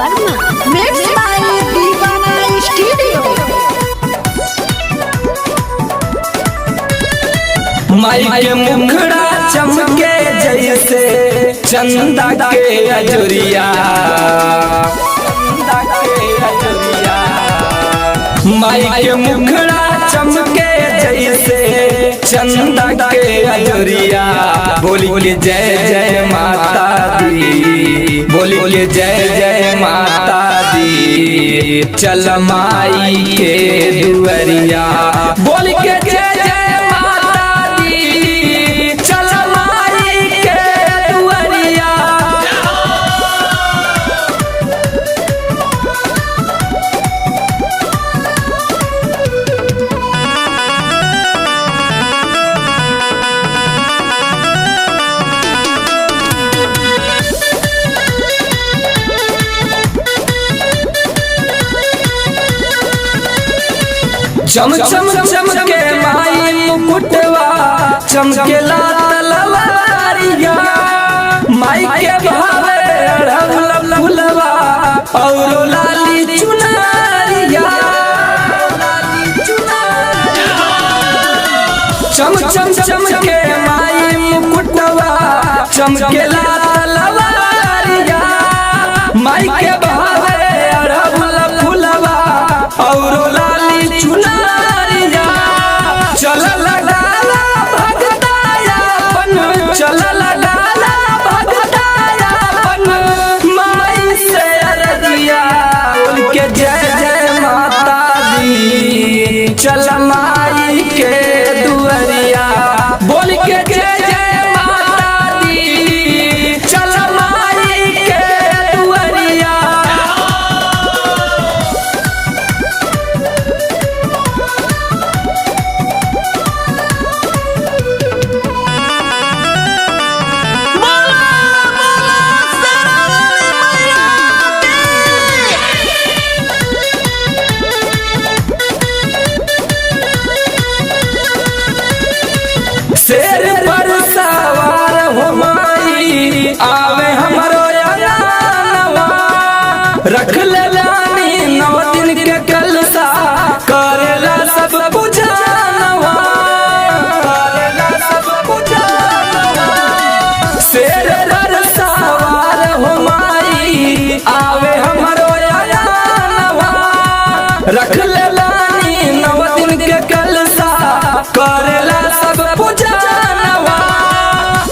Verma mix by दीवाना studio. माई के मुखड़ा चमके जैसे चंदा के अजोरिया, माई के मुखड़ा चमके जैसे चंदा के अजोरिया। बोली के जय जय माता दी, बोली के जय जय माता दी, चल माई के दुआरिया। बोली के जय जय माता दी, चल माई के दुआरिया। चम चम चमके माई मुकुटवा, चमकेला तलवारिया। माई के भावे अड़हुल फुलवा और लाली चुनरिया। चम चम चमके माई मुकुटवा, चमकेला तलवारिया। माई के भावे अड़हुल फुलवा और लाली चुनरिया। चल लगाला भगतायापन, चल लगाला भगतायापन, माई से अरजिया। बोल के जय जय माता दी, चल माई के दुआरिया। बोल के जय जय माता दी, चल माई के दुआरिया। शेर पर सवार हो माई, आवे हमरो अंगनवा। रख ले लानी 9 दिन के कलसा, करेला सब पूजनवा, करेला सब पूजनवा। शेर पर सवार हो माई, आवे हमरो अंगनवा। रख ले लानी 9 दिन के कलसा, करेला सब पूजनवा।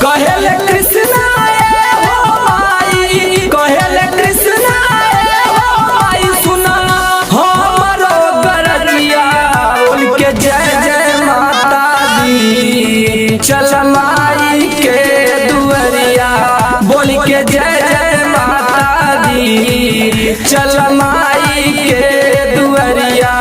कहेले कृष्णा ए हो माई, कहेले कृष्णा ए हो माई, सुना हमरो गरजिया। बोल के जय जय माता दी, चल माई के दुआरिया। बोल के जय जय माता दी, चल माई के दुआरिया।